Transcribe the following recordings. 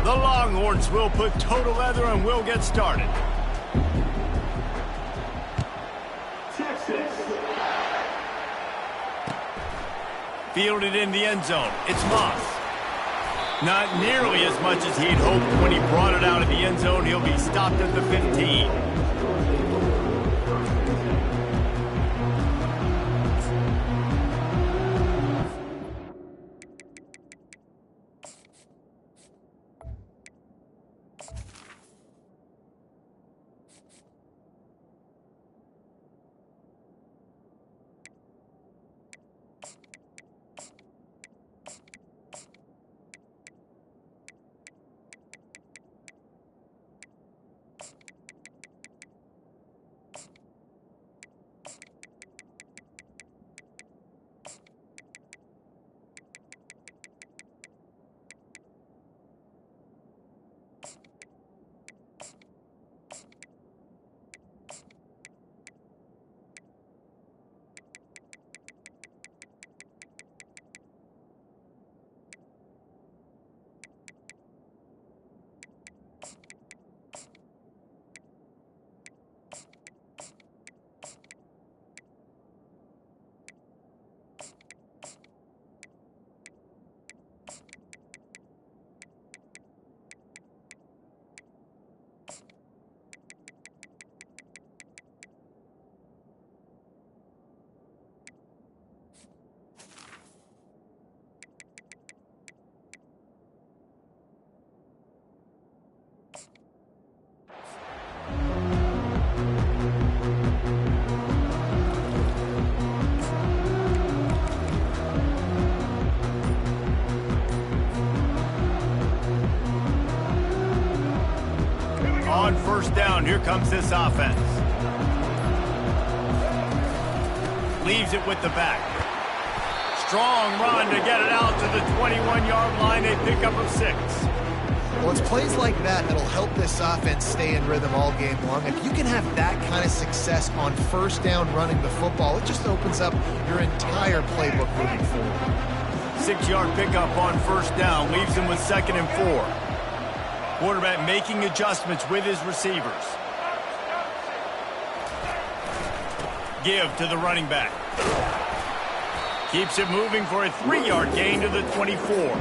The Longhorns will put total leather and we'll get started. Texas. Fielded in the end zone. It's Moss. Not nearly as much as he'd hoped when he brought it out of the end zone. He'll be stopped at the 15. On first down, here comes this offense. Leaves it with the back. Strong run to get it out to the 21-yard line. They pick up a 6. Well, it's plays like that that'll help this offense stay in rhythm all game long. If you can have that kind of success on first down running the football, it just opens up your entire playbook moving forward. 6-yard pickup on first down. Leaves him with 2nd and 4. Quarterback making adjustments with his receivers. Give to the running back. Keeps it moving for a 3-yard gain to the 24.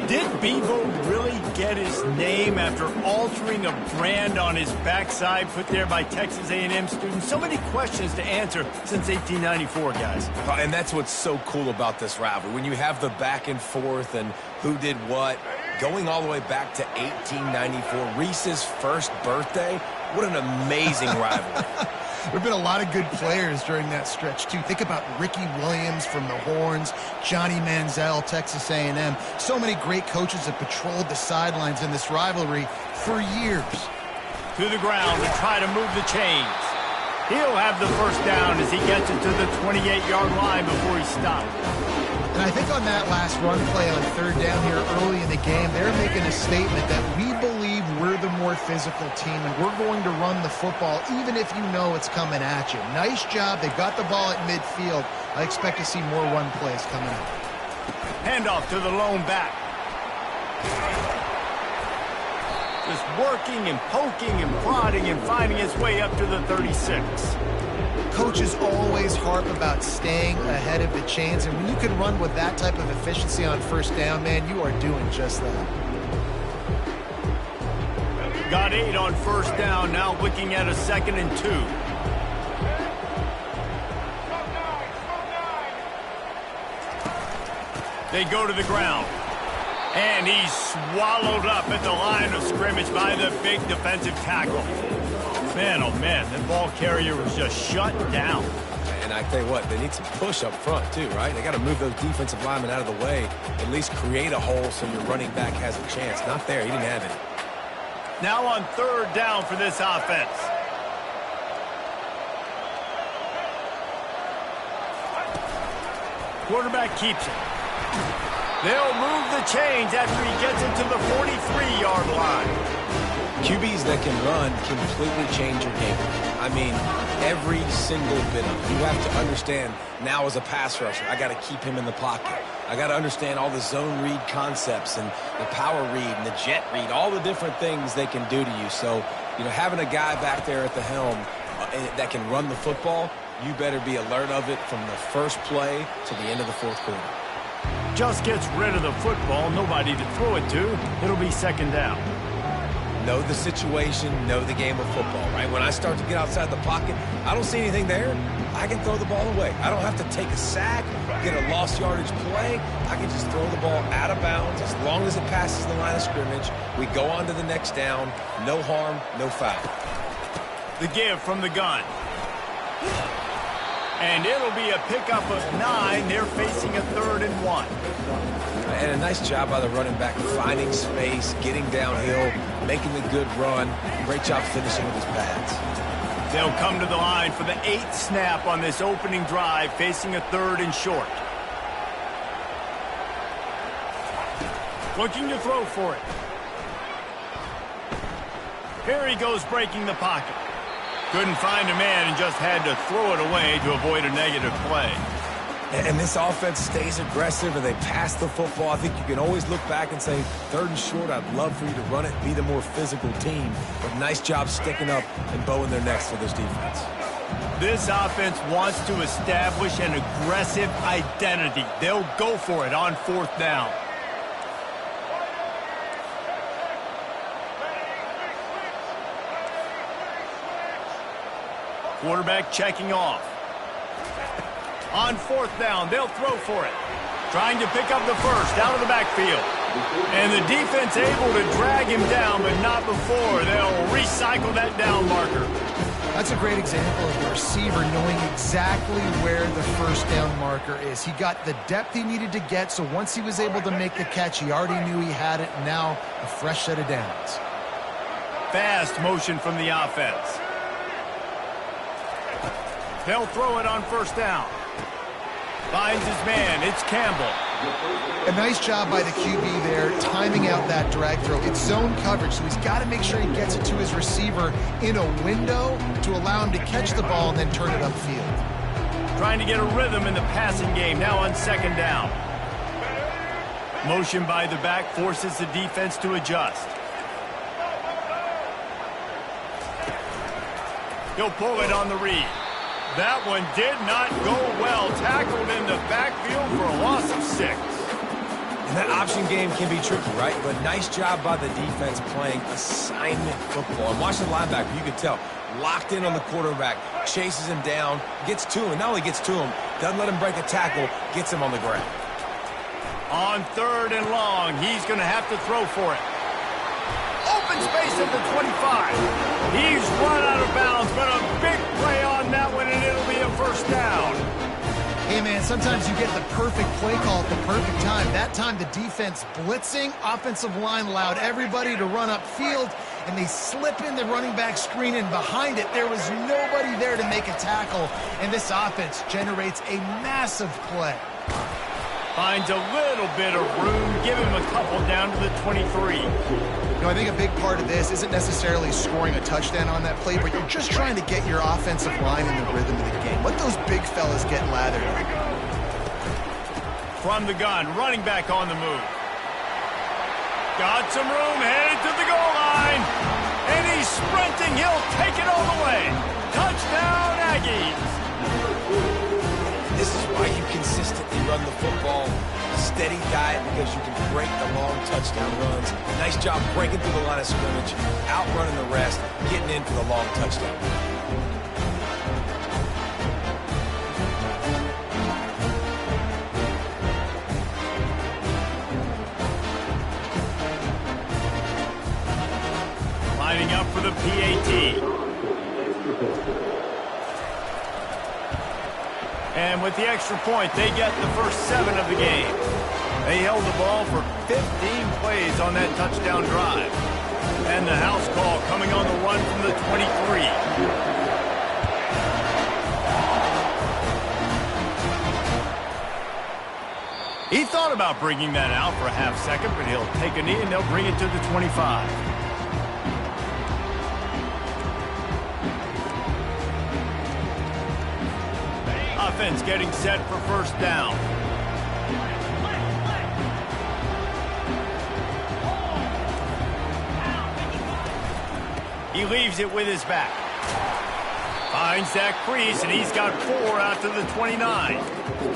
Did Bevo really get his name after altering a brand on his backside put there by Texas A&M students? So many questions to answer since 1894, guys. And that's what's so cool about this rivalry. When you have the back and forth and who did what, going all the way back to 1894, Reese's first birthday, what an amazing rivalry. There have been a lot of good players during that stretch, too. Think about Ricky Williams from the Horns, Johnny Manziel, Texas A&M. So many great coaches have patrolled the sidelines in this rivalry for years. To the ground to try to move the chains. He'll have the first down as he gets it to the 28-yard line before he stops. And I think on that last run play on third down here early in the game, they're making a statement that we believe we're the more physical team and we're going to run the football even if you know it's coming at you. Nice job. They got the ball at midfield. I expect to see more run plays coming up. Handoff to the lone back. Just working and poking and prodding and finding his way up to the 36. Coaches always harp about staying ahead of the chains, and when you can run with that type of efficiency on first down, man, you are doing just that. Got 8 on first down, now looking at a 2nd and 2. They go to the ground. And he's swallowed up at the line of scrimmage by the big defensive tackle. Man, oh man, that ball carrier was just shut down. And I tell you what, they need some push up front too, right? They got to move those defensive linemen out of the way, at least create a hole so your running back has a chance. Not there, he didn't have it. Now on third down for this offense. Quarterback keeps it. They'll move the chains after he gets it to the 43-yard line. QBs that can run completely change your game. I mean, every single bit of it. You have to understand, now as a pass rusher, I got to keep him in the pocket. I got to understand all the zone read concepts and the power read and the jet read, all the different things they can do to you. So, having a guy back there at the helm that can run the football, you better be alert of it from the first play to the end of the fourth quarter. Just gets rid of the football, nobody to throw it to. It'll be second down. Know the situation, know the game of football, right? When I start to get outside the pocket, I don't see anything there, I can throw the ball away. I don't have to take a sack, get a lost yardage play. I can just throw the ball out of bounds as long as it passes the line of scrimmage. We go on to the next down. No harm, no foul. The give from the gun. And it'll be a pickup of 9. They're facing a 3rd and 1. And a nice job by the running back, finding space, getting downhill, making the good run. Great job finishing with his pads. They'll come to the line for the 8th snap on this opening drive, facing a 3rd and short. Looking to throw for it. Here he goes, breaking the pocket. Couldn't find a man and just had to throw it away to avoid a negative play. And this offense stays aggressive and they pass the football. I think you can always look back and say, 3rd and short, I'd love for you to run it, be the more physical team. But nice job sticking up and bowing their necks for this defense. This offense wants to establish an aggressive identity. They'll go for it on 4th down. Quarterback checking off. On 4th down, they'll throw for it. Trying to pick up the first out of the backfield. And the defense able to drag him down, but not before. They'll recycle that down marker. That's a great example of the receiver knowing exactly where the first down marker is. He got the depth he needed to get, so once he was able to make the catch, he already knew he had it. Now, a fresh set of downs. Fast motion from the offense. They'll throw it on 1st down. Finds his man. It's Campbell. A nice job by the QB there, timing out that drag throw. It's zone coverage, so he's got to make sure he gets it to his receiver in a window to allow him to catch the ball and then turn it upfield. Trying to get a rhythm in the passing game, now on 2nd down. Motion by the back forces the defense to adjust. He'll pull it on the read. That one did not go well. Tackled in the backfield for a loss of 6. And that option game can be tricky, right? But nice job by the defense playing assignment football. And watch the linebacker, you can tell. Locked in on the quarterback, chases him down, gets to him. Not only gets to him, doesn't let him break a tackle, gets him on the ground. On 3rd and long, he's going to have to throw for it. Open space at the 25. He's run out of bounds, but a big play on that one, and it'll be a 1st down. Hey, man, sometimes you get the perfect play call at the perfect time. That time, the defense blitzing, offensive line allowed everybody to run upfield, and they slip in the running back screen, and behind it, there was nobody there to make a tackle, and this offense generates a massive play. Finds a little bit of room, give him a couple down to the 23. I think a big part of this isn't necessarily scoring a touchdown on that play, but you're just trying to get your offensive line in the rhythm of the game. Let those big fellas get lathered up. From the gun, running back on the move. Got some room, headed to the goal line. And he's sprinting, he'll take it all the way. Touchdown, Aggies. This is why you consistently run the football. A steady diet because you can break the long touchdown runs. Nice job breaking through the line of scrimmage, outrunning the rest, getting in for the long touchdown. Lining up for the PAT. And with the extra point, they get the first 7 of the game. They held the ball for 15 plays on that touchdown drive. And the house call coming on the run from the 23. He thought about bringing that out for a half second, but he'll take a knee and they'll bring it to the 25. Offense getting set for 1st down. He leaves it with his back. Finds that crease, and he's got 4 out to the 29.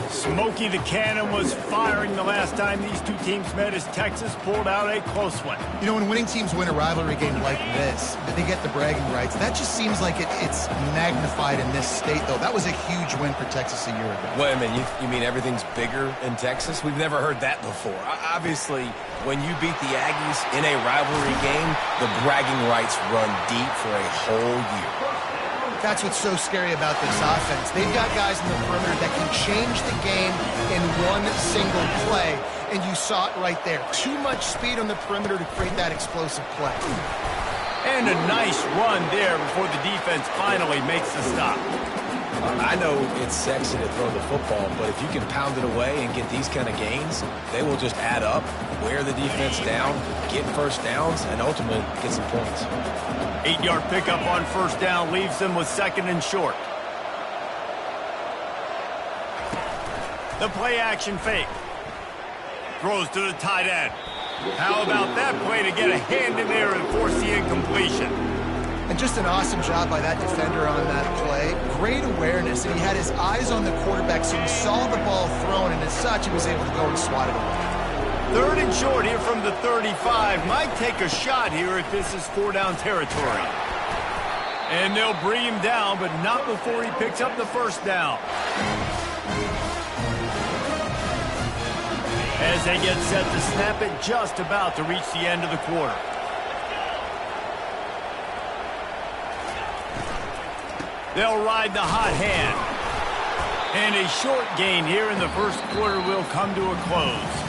Smokey the Cannon was firing the last time these two teams met as Texas pulled out a close one. You know, when winning teams win a rivalry game like this, they get the bragging rights. That just seems like it's magnified in this state, though. That was a huge win for Texas a year ago. Wait a minute, you mean everything's bigger in Texas? We've never heard that before. Obviously, when you beat the Aggies in a rivalry game, the bragging rights run deep for a whole year. That's what's so scary about this offense. They've got guys in the perimeter that can change the game in one single play, and you saw it right there. Too much speed on the perimeter to create that explosive play. And a nice run there before the defense finally makes the stop. I know it's sexy to throw the football, but if you can pound it away and get these kind of gains, they will just add up, wear the defense down, get first downs, and ultimately get some points. 8-yard pickup on first down leaves them with 2nd and short. The play action fake. Throws to the tight end. How about that play to get a hand in there and force the incompletion? And just an awesome job by that defender on that play. Great awareness, and he had his eyes on the quarterback, so he saw the ball thrown, and as such, he was able to go and swat it away. 3rd and short here from the 35. Might take a shot here if this is 4-down territory. And they'll bring him down, but not before he picks up the first down. As they get set to snap it, just about to reach the end of the quarter. They'll ride the hot hand. And a short gain here in the first quarter will come to a close.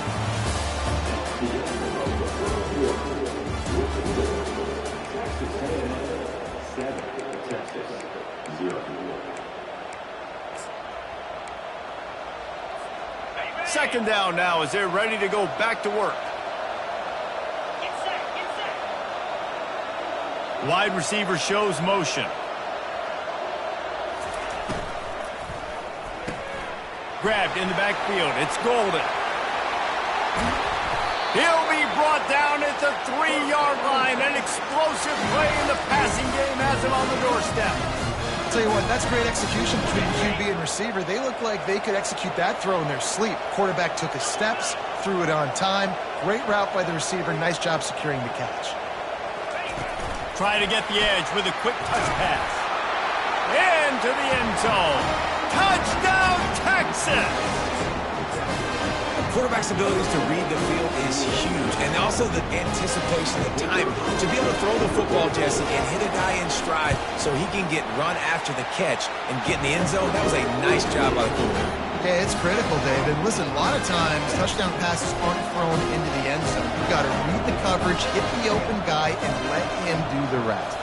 Second down now as they're ready to go back to work. Wide receiver shows motion. Grabbed in the backfield. It's Golden. He'll be brought down at the 3-yard line. An explosive play in the passing game has him on the doorstep. I'll tell you what, that's great execution between QB and receiver. They look like they could execute that throw in their sleep. Quarterback took his steps, threw it on time. Great route by the receiver. Nice job securing the catch. Try to get the edge with a quick touch pass. Into the end zone. Touchdown, Texas! Quarterback's abilities to read the field is huge, and also the anticipation, the time to be able to throw the football, Jesse, and hit a guy in stride so he can get run after the catch and get in the end zone. That was a nice job by the quarterback. Yeah, it's critical, David. Listen, a lot of times touchdown passes aren't thrown into the end zone. You've got to read the coverage, hit the open guy, and let him do the rest.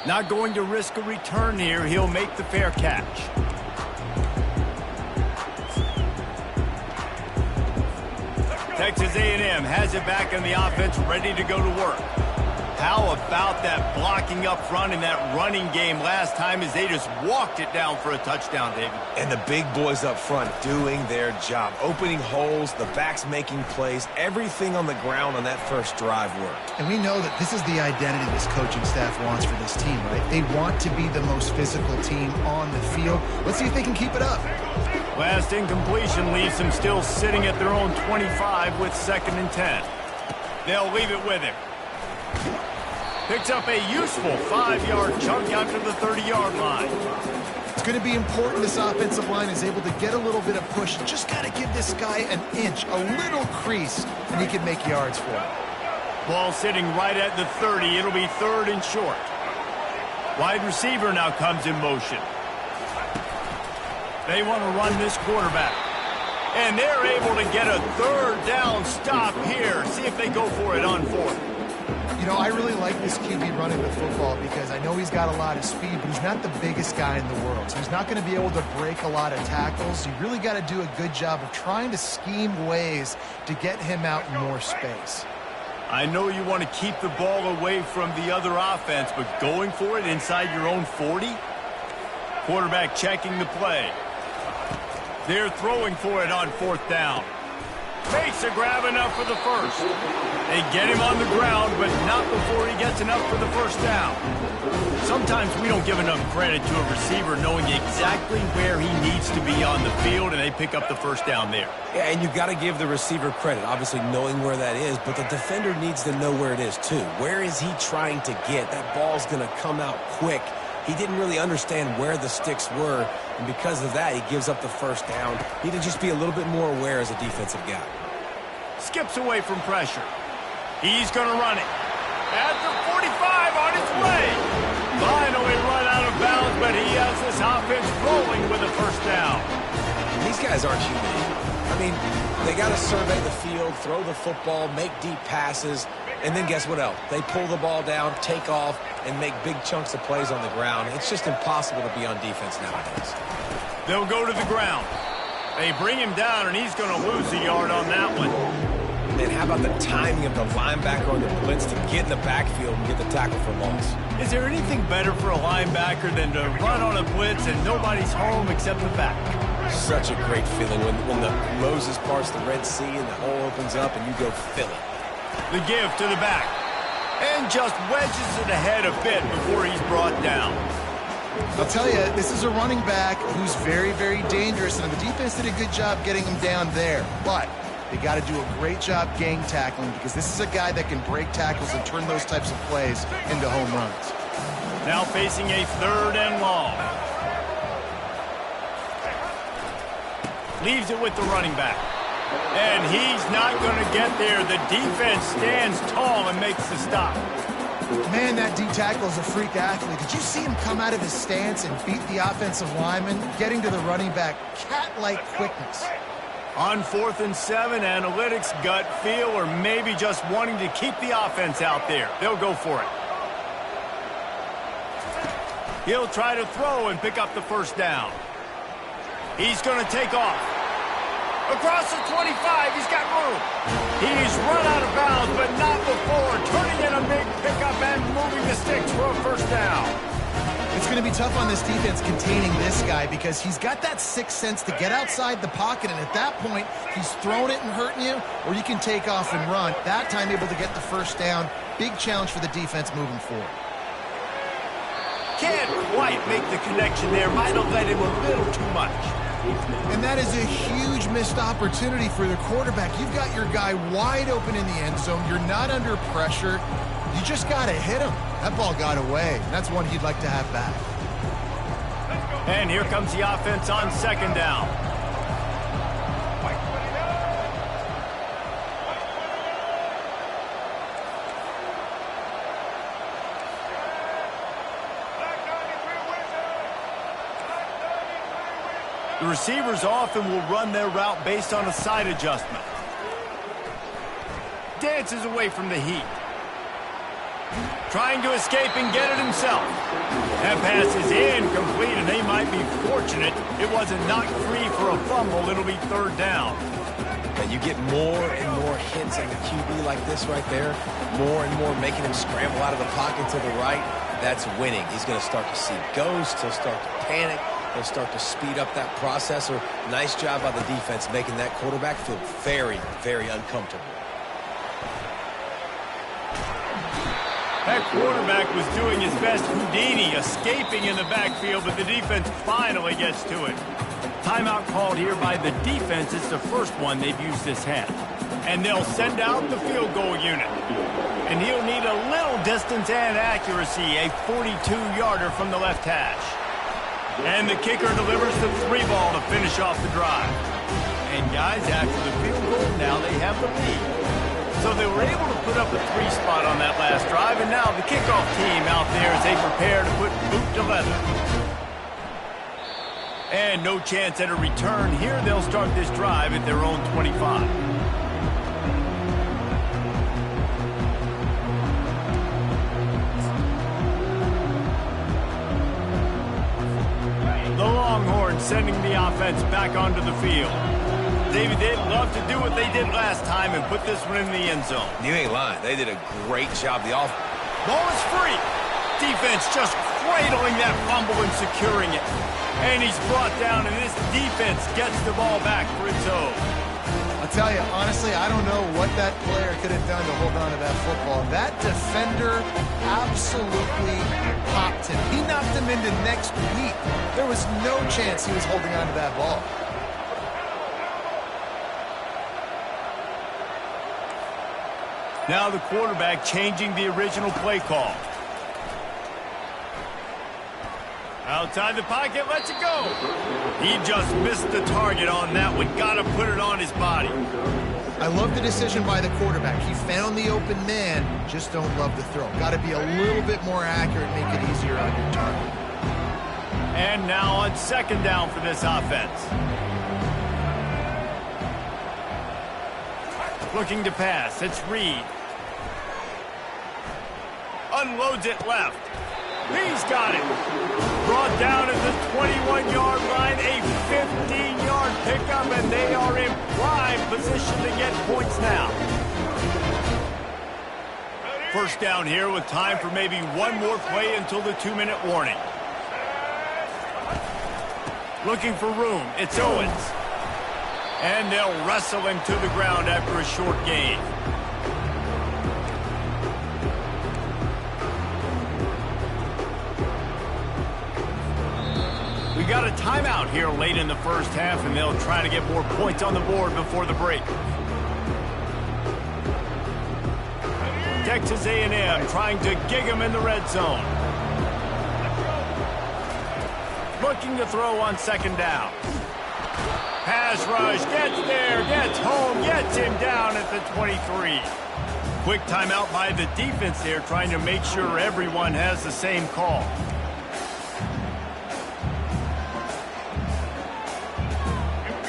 Not going to risk a return here. He'll make the fair catch. Texas A&M has it back in the offense, ready to go to work. How about that blocking up front in that running game last time as they just walked it down for a touchdown, David? And the big boys up front doing their job. Opening holes, the backs making plays, everything on the ground on that first drive worked. And we know that this is the identity this coaching staff wants for this team, right? They want to be the most physical team on the field. Let's see if they can keep it up. Last incompletion leaves them still sitting at their own 25 with 2nd and 10. They'll leave it with him. Picks up a useful 5-yard chunk out to the 30-yard line. It's going to be important this offensive line is able to get a little bit of push. Just got to give this guy an inch, a little crease, and he can make yards for him. Ball sitting right at the 30. It'll be 3rd and short. Wide receiver now comes in motion. They want to run this quarterback. And they're able to get a 3rd down stop here. See if they go for it on 4th. You know, I really like this QB running the football because I know he's got a lot of speed, but he's not the biggest guy in the world. So he's not going to be able to break a lot of tackles. You really got to do a good job of trying to scheme ways to get him out in more space. I know you want to keep the ball away from the other offense, but going for it inside your own 40? Quarterback checking the play. They're throwing for it on 4th down. Makes a grab enough for the first. They get him on the ground, but not before he gets enough for the first down. Sometimes we don't give enough credit to a receiver knowing exactly where he needs to be on the field, and they pick up the first down there. Yeah, and you've got to give the receiver credit, obviously knowing where that is, but the defender needs to know where it is too. Where is he trying to get? That ball's going to come out quick. He didn't really understand where the sticks were, and because of that, he gives up the first down. Need to just be a little bit more aware as a defensive guy. Skips away from pressure. He's going to run it. At the 45 on his way. Finally run out of bounds, but he has this offense rolling with a first down. These guys aren't human. I mean, they got to survey the field, throw the football, make deep passes, and then guess what else? They pull the ball down, take off, and make big chunks of plays on the ground. It's just impossible to be on defense nowadays. They'll go to the ground. They bring him down, and he's going to lose a yard on that one. And how about the timing of the linebacker on the blitz to get in the backfield and get the tackle for loss? Is there anything better for a linebacker than to run on a blitz and nobody's home except the back? Such a great feeling when the Moses parts the Red Sea and the hole opens up and you go fill it. The give to the back. And just wedges it ahead a bit before he's brought down. I'll tell you, this is a running back who's very, very dangerous, and the defense did a good job getting him down there. But they got to do a great job gang tackling because this is a guy that can break tackles and turn those types of plays into home runs. Now facing a 3rd and long. Leaves it with the running back. And he's not going to get there. The defense stands tall and makes the stop. Man, that D-tackle is a freak athlete. Did you see him come out of his stance and beat the offensive lineman, getting to the running back? Cat-like quickness. On 4th and 7, analytics, gut feel, or maybe just wanting to keep the offense out there. They'll go for it. He'll try to throw and pick up the first down. He's going to take off. Across the 25, he's got room. He's run out of bounds, but not before turning in a big pickup and moving the sticks for a first down. It's going to be tough on this defense containing this guy because he's got that sixth sense to get outside the pocket, and at that point, he's throwing it and hurting you, or you can take off and run. That time able to get the first down. Big challenge for the defense moving forward. Can't quite make the connection there. Might have let him a little too much. And that is a huge missed opportunity for the quarterback. You've got your guy wide open in the end zone. You're not under pressure. You just got to hit him. That ball got away. That's one he'd like to have back. And here comes the offense on 2nd down. The receivers often will run their route based on a side adjustment. Dances away from the heat. Trying to escape and get it himself. That pass is incomplete, and they might be fortunate it wasn't knocked free for a fumble. It'll be 3rd down. And you get more and more hits at the QB like this right there. More and more making him scramble out of the pocket to the right. That's winning. He's going to start to see ghosts. He'll start to panic. He'll start to speed up that process. Nice job by the defense making that quarterback feel very, very uncomfortable. That quarterback was doing his best Houdini, escaping in the backfield, but the defense finally gets to it. Timeout called here by the defense. It's the first one they've used this half. And they'll send out the field goal unit. And he'll need a little distance and accuracy, a 42-yarder from the left hash. And the kicker delivers the 3-ball to finish off the drive. And guys, after the field goal, now they have the lead. So they were able to put up a 3 spot on that last drive, and now the kickoff team out there as they prepare to put boot to leather. And no chance at a return here. They'll start this drive at their own 25. The Longhorns sending the offense back onto the field. David, they'd love to do what they did last time and put this one in the end zone. You ain't lying. They did a great job. The ball is free. Defense just cradling that fumble and securing it. And he's brought down, and this defense gets the ball back for its own. I'll tell you, honestly, I don't know what that player could have done to hold on to that football. That defender absolutely popped him. He knocked him into next week. There was no chance he was holding on to that ball. Now the quarterback changing the original play call. Outside the pocket, lets it go. He just missed the target on that one. Got to put it on his body. I love the decision by the quarterback. He found the open man, just don't love the throw. Got to be a little bit more accurate, make it easier on your target. And now on second down for this offense. Looking to pass, it's Reed. Unloads it left. He's got it. Brought down at the 21-yard line, a 15-yard pickup, and they are in prime position to get points now. First down here with time for maybe one more play until the 2-minute warning. Looking for room, it's Owens. And they'll wrestle him to the ground after a short gain. We got a timeout here late in the first half, and they'll try to get more points on the board before the break. Texas A&M trying to gig him in the red zone. Looking to throw on second down. Pass rush, gets there, gets home, gets him down at the 23. Quick timeout by the defense there, trying to make sure everyone has the same call.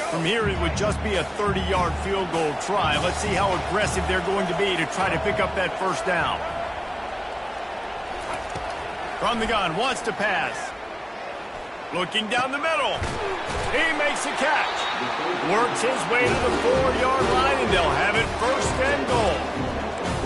From here, it would just be a 30-yard field goal try. Let's see how aggressive they're going to be to try to pick up that first down. From the gun, wants to pass. Looking down the middle. He makes a catch. Works his way to the 4-yard line, and they'll have it first and goal.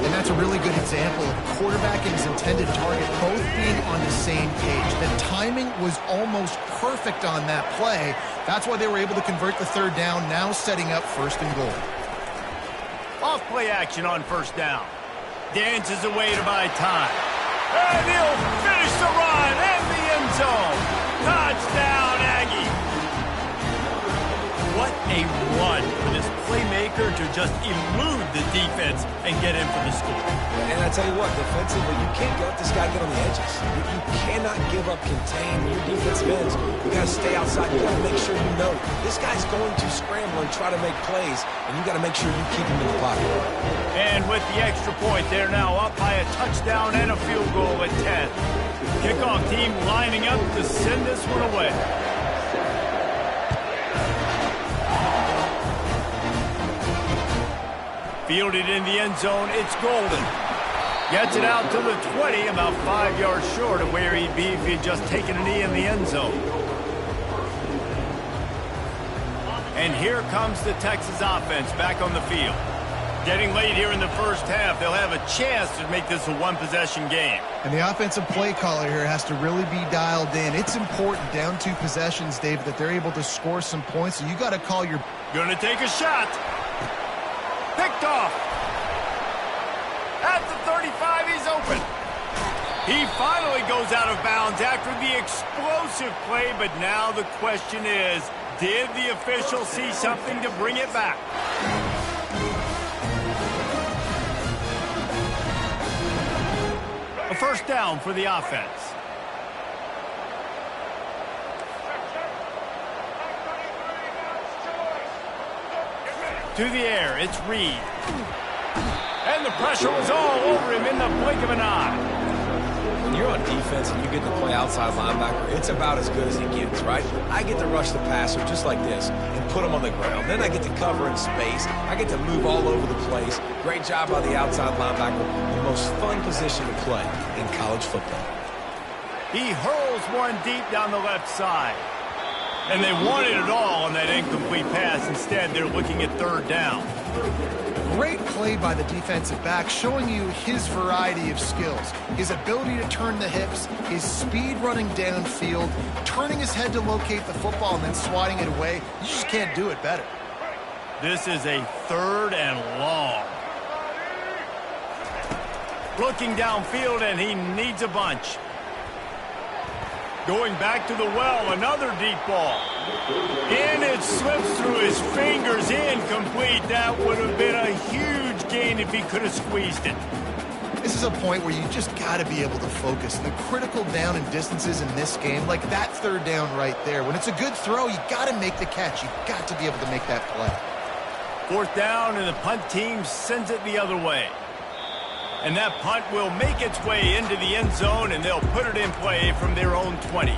And that's a really good example of a quarterback and his intended target both being on the same page. The timing was almost perfect on that play. That's why they were able to convert the third down, now setting up first and goal. Off play action on first down. Dances away to buy time. And he'll finish the run in the end zone. Touchdown, Aggie. What a run for this playmaker to just elude the defense and get in for the score. And I tell you what, defensively, you can't let this guy get on the edges. You cannot give up contain when your defensive ends. You got to stay outside. You got to make sure you know this guy's going to scramble and try to make plays, and you got to make sure you keep him in the pocket. And with the extra point, they're now up by a touchdown and a field goal at 10. Kickoff team lining up to send this one away. Fielded in the end zone, it's Golden. Gets it out to the 20, about 5 yards short of where he'd be if he'd just taken a knee in the end zone. And here comes the Texas offense back on the field. Getting late here in the first half, they'll have a chance to make this a one-possession game. And the offensive play caller here has to really be dialed in. It's important down 2 possessions, Dave, that they're able to score some points. So you got to call your... Gonna take a shot. Picked off. At the 35, he's open. He finally goes out of bounds after the explosive play, but now the question is, did the official see something to bring it back? A first down for the offense. To the air, it's Reed. And the pressure was all over him in the blink of an eye. When you're on defense and you get to play outside linebacker, it's about as good as it gets, right? I get to rush the passer just like this and put him on the ground. Then I get to cover in space. I get to move all over the place. Great job by the outside linebacker. The most fun position to play in college football. He hurls one deep down the left side. And they wanted it all on that incomplete pass. Instead, they're looking at third down. Great play by the defensive back, showing you his variety of skills. His ability to turn the hips, his speed running downfield, turning his head to locate the football and then swatting it away. You just can't do it better. This is a 3rd and long. Looking downfield, and he needs a bunch. Going back to the well, another deep ball. And it slips through his fingers, incomplete. That would have been a huge gain if he could have squeezed it. This is a point where you just got to be able to focus. The critical down and distances in this game, like that 3rd down right there. When it's a good throw, you got to make the catch. You got to be able to make that play. 4th down, and the punt team sends it the other way. And that punt will make its way into the end zone, and they'll put it in play from their own 20.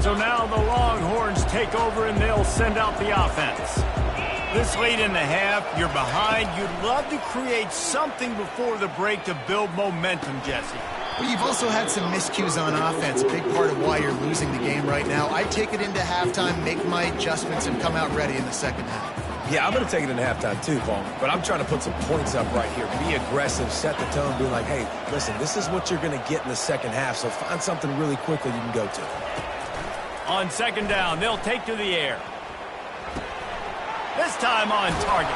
So now the Longhorns take over, and they'll send out the offense. This late in the half, you're behind. You'd love to create something before the break to build momentum, Jesse. But you've also had some miscues on offense, a big part of why you're losing the game right now. I take it into halftime, make my adjustments, and come out ready in the second half. Yeah, I'm going to take it into halftime too, Paul. But I'm trying to put some points up right here. Be aggressive, set the tone, be like, hey, listen, this is what you're going to get in the second half, so find something really quickly you can go to. On 2nd down, they'll take to the air. This time on target.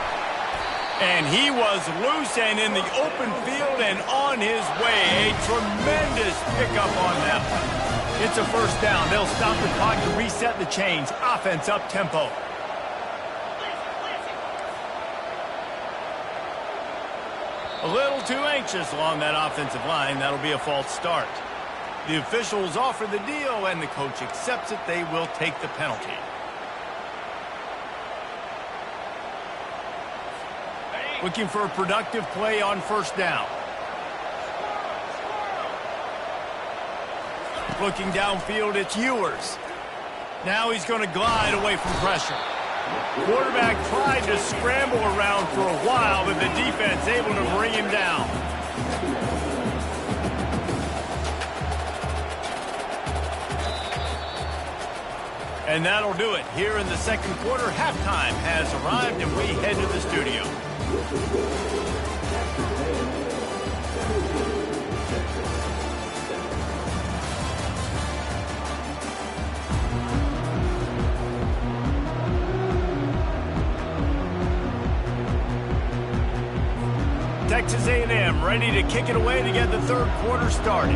And he was loose and in the open field and on his way. A tremendous pickup on that one. It's a 1st down. They'll stop the clock to reset the chains. Offense up tempo. A little too anxious along that offensive line. That'll be a false start. The officials offer the deal, and the coach accepts it. They will take the penalty. Looking for a productive play on 1st down. Looking downfield, it's Ewers. Now he's going to glide away from pressure. Quarterback tried to scramble around for a while, but the defense able to bring him down. And that'll do it. Here in the 2nd quarter, halftime has arrived, and we head to the studio. Texas A&M ready to kick it away to get the 3rd quarter started.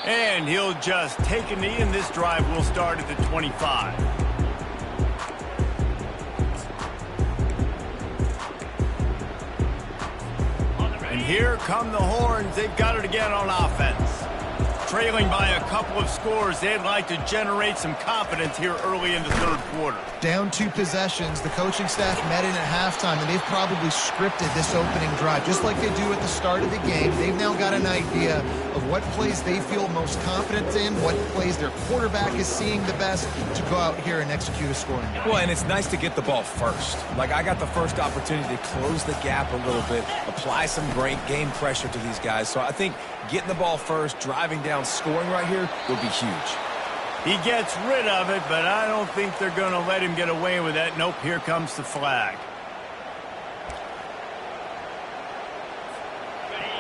And he'll just take a knee, and this drive will start at the 25. And here come the Horns. They've got it again on offense. Trailing by a couple of scores, they'd like to generate some confidence here early in the 3rd quarter. Down 2 possessions, the coaching staff met in at halftime, and they've probably scripted this opening drive, just like they do at the start of the game. They've now got an idea of what plays they feel most confident in, what plays their quarterback is seeing the best to go out here and execute a scoring drive. Well, and it's nice to get the ball first. Like, I got the first opportunity to close the gap a little bit, apply some great game pressure to these guys. So I think getting the ball first, driving down, scoring right here would be huge. He gets rid of it, but I don't think they're going to let him get away with that. Nope, here comes the flag.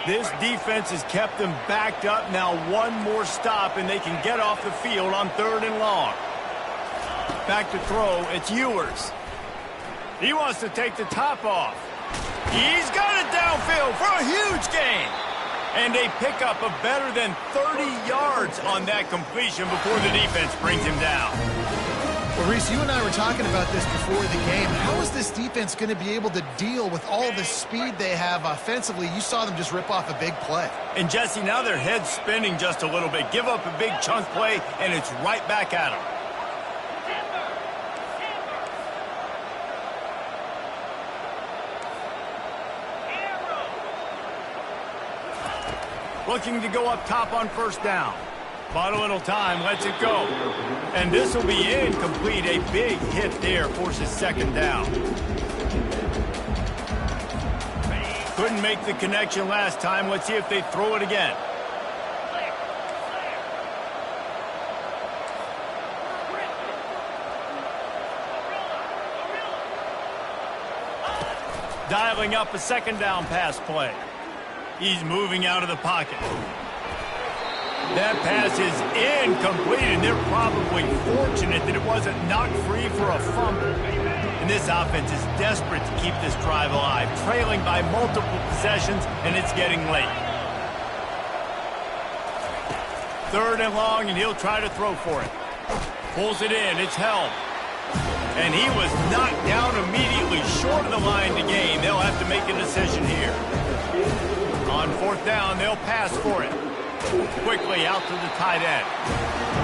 This defense has kept them backed up. Now one more stop, and they can get off the field on 3rd and long. Back to throw, it's Ewers. He wants to take the top off. He's got it downfield for a huge gain. And a pickup of better than 30 yards on that completion before the defense brings him down. Well, Reese, you and I were talking about this before the game. How is this defense going to be able to deal with all the speed they have offensively? You saw them just rip off a big play. And, Jesse, now their head's spinning just a little bit. Give up a big chunk play, and it's right back at them. Looking to go up top on 1st down. Bought a little time, lets it go. And this will be incomplete. A big hit there forces 2nd down. Couldn't make the connection last time. Let's see if they throw it again. Dialing up a second down pass play. He's moving out of the pocket. That pass is incomplete, and they're probably fortunate that it wasn't knocked free for a fumble. And this offense is desperate to keep this drive alive, trailing by multiple possessions, and it's getting late. 3rd and long, and he'll try to throw for it. Pulls it in. It's held. And he was knocked down immediately short of the line to gain. They'll have to make a decision here. On 4th down, they'll pass for it. Quickly out to the tight end.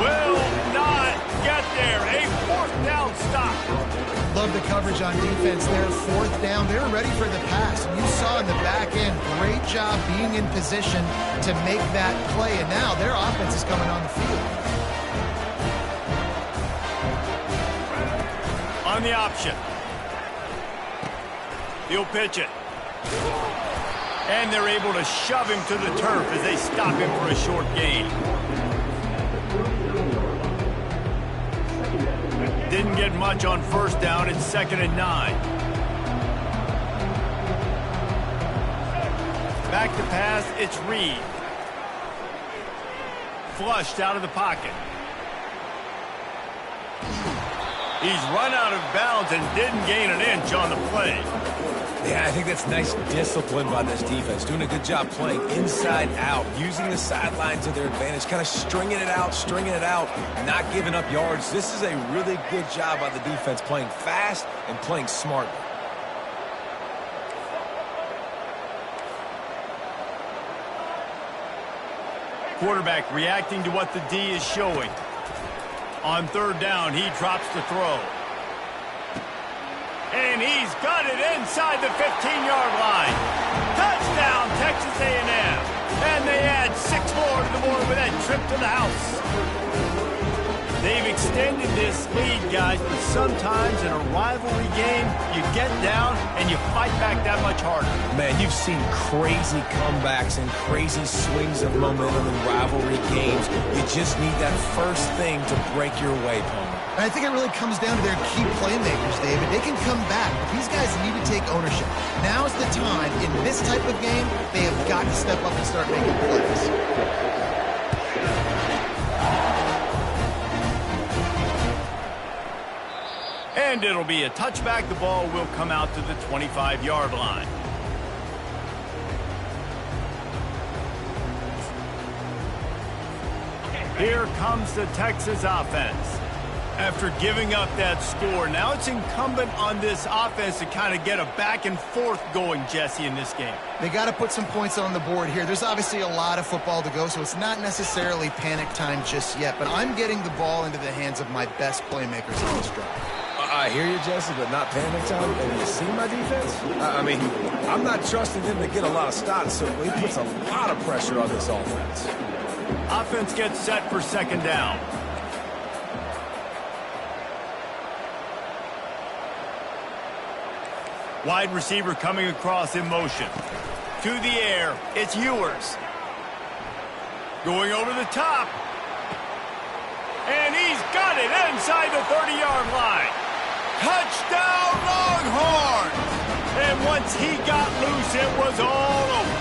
Will not get there. A 4th down stop. Love the coverage on defense there. 4th down. They're ready for the pass. You saw in the back end, great job being in position to make that play. And now their offense is coming on the field. On the option. He'll pitch it. And they're able to shove him to the turf as they stop him for a short gain. Didn't get much on 1st down. It's 2nd and 9. Back to pass. It's Reed. Flushed out of the pocket. He's run out of bounds and didn't gain an inch on the play. Yeah, I think that's nice discipline by this defense. Doing a good job playing inside out, using the sideline to their advantage, kind of stringing it out, not giving up yards. This is a really good job by the defense, playing fast and playing smartly. Quarterback reacting to what the D is showing. On 3rd down, he drops the throw. And he's got it inside the 15-yard line. Touchdown, Texas A&M. And they add 6 more to the board with that trip to the house. They've extended this lead, guys, but sometimes in a rivalry game, you get down and you fight back that much harder. Man, you've seen crazy comebacks and crazy swings of momentum in rivalry games. You just need that first thing to break your way, Palmer. And I think it really comes down to their key playmakers, David. They can come back, but these guys need to take ownership. Now is the time. In this type of game, they have got to step up and start making plays. And it'll be a touchback. The ball will come out to the 25-yard line. Here comes the Texas offense. After giving up that score, now it's incumbent on this offense to kind of get a back and forth going, Jesse, in this game. They got to put some points on the board here. There's obviously a lot of football to go, so it's not necessarily panic time just yet, but I'm getting the ball into the hands of my best playmakers on this drive. I hear you, Jesse, but not panic time. Have you seen my defense? I mean, I'm not trusting them to get a lot of stops, so it puts a lot of pressure on this offense. Offense gets set for 2nd down. Wide receiver coming across in motion. To the air, it's Ewers. Going over the top. And he's got it inside the 30-yard line. Touchdown, Longhorns! And once he got loose, it was all over.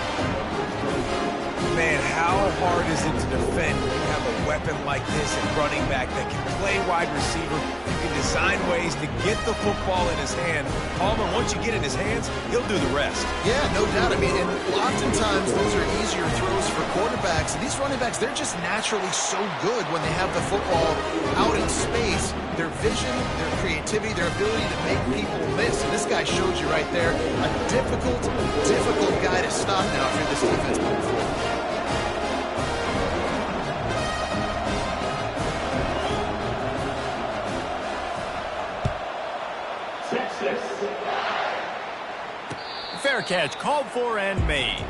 Man, how hard is it to defend when you have a weapon like this at running back that can play wide receiver? You can design ways to get the football in his hand. Palmer, once you get in his hands, he'll do the rest. Yeah, no doubt. I mean, and oftentimes those are easier throws for quarterbacks. These running backs, they're just naturally so good when they have the football out in space. Their vision, their creativity, their ability to make people miss. And this guy showed you right there, a difficult guy to stop now for this defense moving forward. Fair catch, called for and made.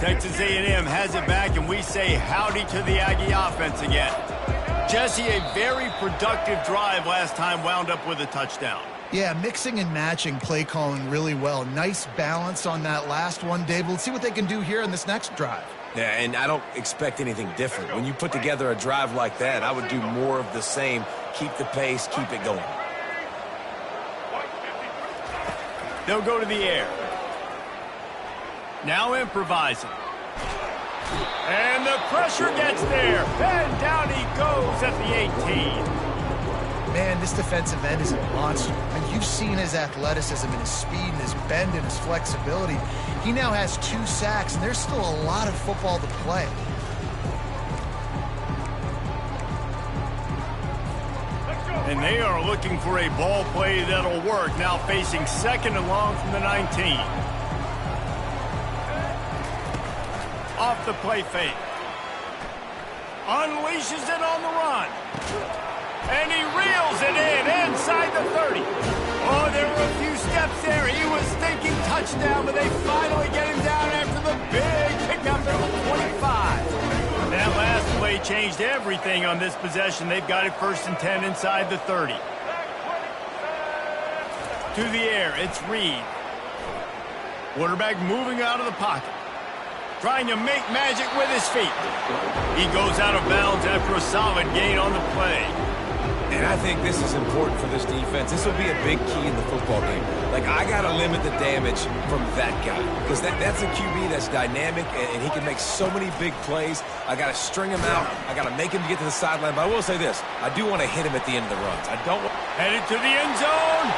Texas A&M has it back, and we say howdy to the Aggie offense again. Jesse, a very productive drive last time wound up with a touchdown. Yeah, mixing and matching play calling really well. Nice balance on that last one, Dave. Let's see what they can do here in this next drive. Yeah, and I don't expect anything different. When you put together a drive like that, I would do more of the same. Keep the pace, keep it going. They'll go to the air. Now improvising. And the pressure gets there. And down he goes at the 18. Man, this defensive end is a monster. And you've seen his athleticism and his speed and his bend and his flexibility. He now has 2 sacks, and there's still a lot of football to play. And they are looking for a ball play that'll work. Now facing second and long from the 19. Off the play fake. Unleashes it on the run. And he reels it in inside the 30. Oh, there were a few steps there. He was thinking touchdown, but they finally get him down after the big pickup at the 25. That last play changed everything on this possession. They've got it 1st and 10 inside the 30. To the air, it's Reed. Quarterback moving out of the pocket. Trying to make magic with his feet. He goes out of bounds after a solid gain on the play. And I think this is important for this defense. This will be a big key in the football game. Like, I got to limit the damage from that guy. Because that's a QB that's dynamic, and he can make so many big plays. I got to string him out. I got to make him get to the sideline. But I will say this. I do want to hit him at the end of the runs. I don't want... Headed to the end zone.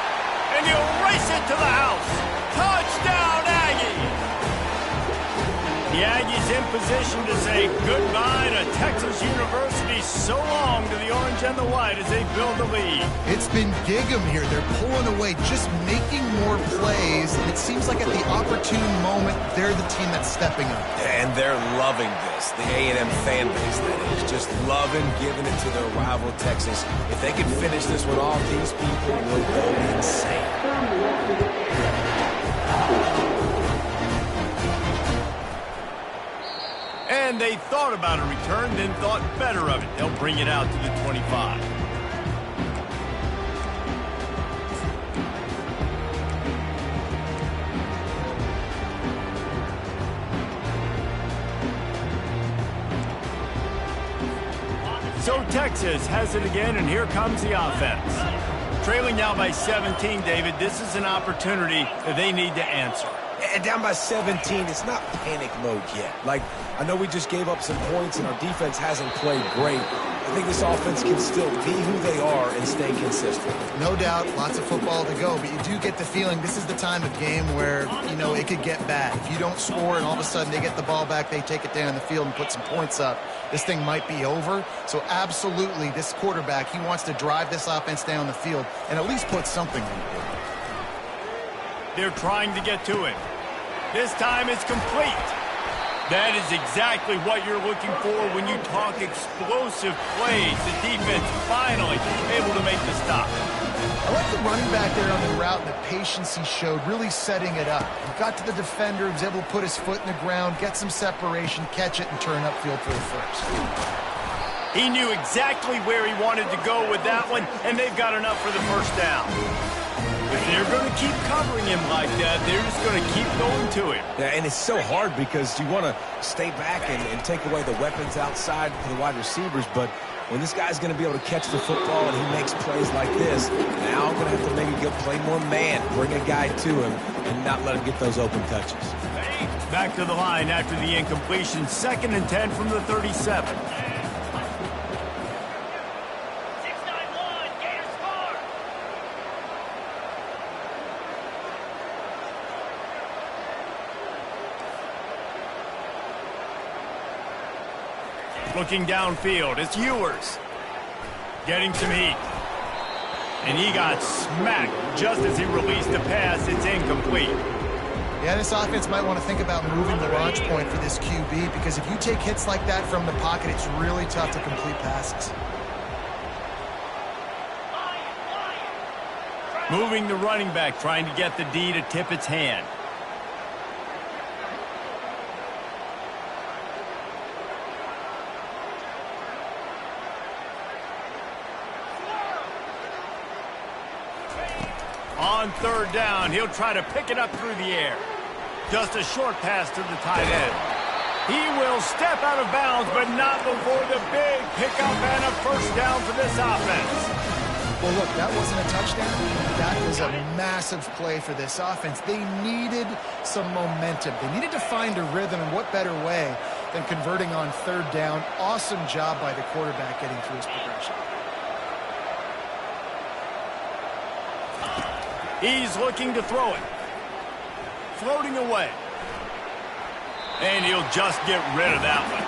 And he'll race it to the house. Touchdown, Aggies! The Aggies in position to say goodbye to Texas University. So long to the orange and the white as they build the lead. It's been Gig'em here. They're pulling away, just making more plays. And it seems like at the opportune moment, they're the team that's stepping up. And they're loving this. The A&M fan base, that is. Just loving giving it to their rival, Texas. If they can finish this one off, these people will go insane. And they thought about a return, then thought better of it. They'll bring it out to the 25. So Texas has it again, and here comes the offense. Trailing now by 17, David, this is an opportunity that they need to answer. And down by 17, it's not panic mode yet. Like, I know we just gave up some points and our defense hasn't played great. I think this offense can still be who they are and stay consistent. No doubt, lots of football to go, but you do get the feeling this is the time of game where, you know, it could get bad. If you don't score and all of a sudden they get the ball back, they take it down the field and put some points up, this thing might be over. So absolutely, this quarterback, he wants to drive this offense down the field and at least put something on the board. They're trying to get to it. This time it's complete. That is exactly what you're looking for when you talk explosive plays. The defense finally able to make the stop. I like the running back there on the route and the patience he showed, really setting it up. He got to the defender, was able to put his foot in the ground, get some separation, catch it, and turn upfield for the first. He knew exactly where he wanted to go with that one, and they've got enough for the first down. If they're going to keep covering him like that, they're just going to keep going to him. Yeah, and it's so hard because you want to stay back and take away the weapons outside for the wide receivers, but when this guy's going to be able to catch the football and he makes plays like this, now I'm going to have to maybe go play more man, bring a guy to him, and not let him get those open touches. Back to the line after the incompletion, 2nd and 10 from the 37. Looking downfield, it's Ewers. Getting some heat. And he got smacked just as he released the pass. It's incomplete. Yeah, this offense might want to think about moving the launch point for this QB because if you take hits like that from the pocket, it's really tough to complete passes. Moving the running back, trying to get the D to tip its hand. On third down, he'll try to pick it up through the air. Just a short pass to the tight end. He will step out of bounds, but not before the big pickup and a first down for this offense. Well, look, that wasn't a touchdown. That was a massive play for this offense. They needed some momentum. They needed to find a rhythm, and what better way than converting on third down. Awesome job by the quarterback getting through his progression. He's looking to throw it. Floating away. And he'll just get rid of that one.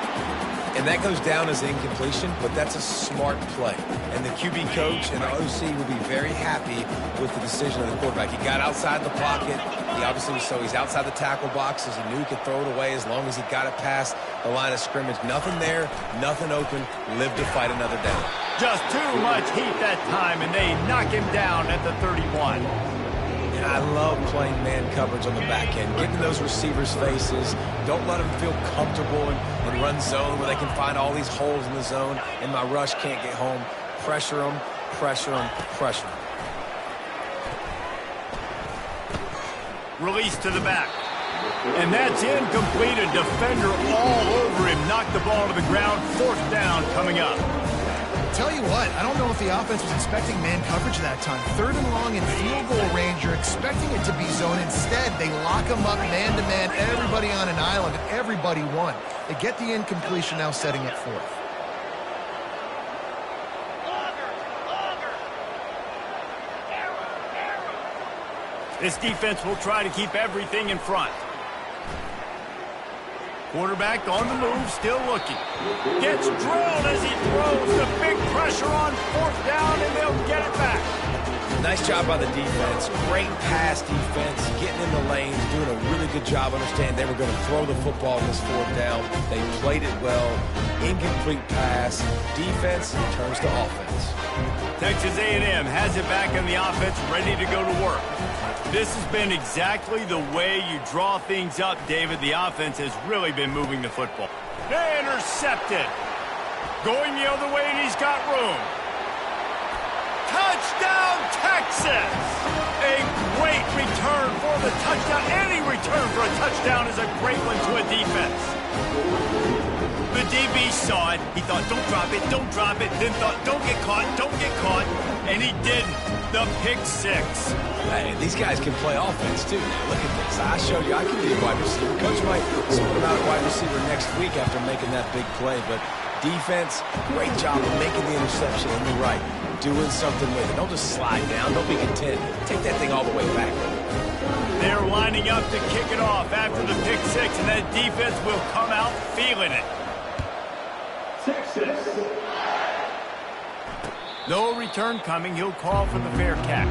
And that goes down as incompletion, but that's a smart play. And the QB coach and the OC will be very happy with the decision of the quarterback. He got outside the pocket. He obviously was so he's outside the tackle boxes. He knew he could throw it away as long as he got it past the line of scrimmage. Nothing there, nothing open. Live to fight another down. Just too much heat that time, and they knock him down at the 31. I love playing man coverage on the back end, getting those receivers' faces. Don't let them feel comfortable and run zone where they can find all these holes in the zone, and my rush can't get home. Pressure them, pressure them, pressure them. Release to the back. And that's incomplete. A defender all over him. Knocked the ball to the ground. Fourth down coming up. Tell you what, I don't know if the offense was expecting man coverage that time. Third and long in field goal range, you're expecting it to be zone. Instead, they lock them up man-to-man, everybody on an island, and everybody won. They get the incompletion, now setting it fourth. This defense will try to keep everything in front. Quarterback on the move, still looking. Gets drilled as he throws. The big pressure on fourth down, and they'll get it back. Nice job by the defense. Great pass defense, getting in the lanes, doing a really good job understanding they were going to throw the football in this fourth down. They played it well. Incomplete pass. Defense turns to offense. Texas A&M has it back in the offense, ready to go to work. This has been exactly the way you draw things up, David. The offense has really been moving the football. Intercepted. Going the other way, and he's got room. Touchdown, Texas! A great return for the touchdown. Any return for a touchdown is a great one to a defense. The DB saw it. He thought, don't drop it, don't drop it. Then thought, don't get caught, don't get caught. And he didn't. The pick six. Hey, these guys can play offense, too. Look at this. I showed you I can be a wide receiver. Coach might sort him out at wide receiver next week after making that big play. But defense, great job of making the interception. And you're right, doing something with it. Don't just slide down. Don't be content. Take that thing all the way back. They're lining up to kick it off after the pick six, and that defense will come out feeling it. No return coming. He'll call for the fair catch.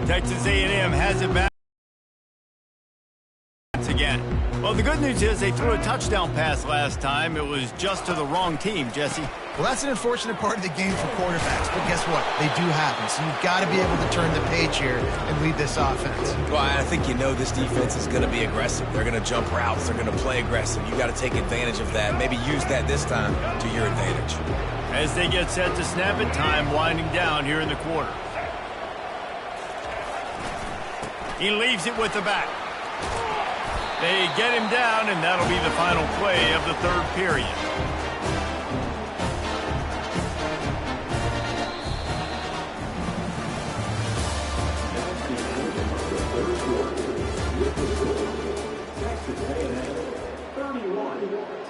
Texas A&M has it back again. Well, the good news is they threw a touchdown pass last time. It was just to the wrong team, Jesse. Well, that's an unfortunate part of the game for quarterbacks, but guess what? They do happen, so you've got to be able to turn the page here and lead this offense. Well, I think you know this defense is going to be aggressive. They're going to jump routes. They're going to play aggressive. You got to take advantage of that. Maybe use that this time to your advantage. As they get set to snap it, time winding down here in the quarter. He leaves it with the back. They get him down, and that'll be the final play of the third period.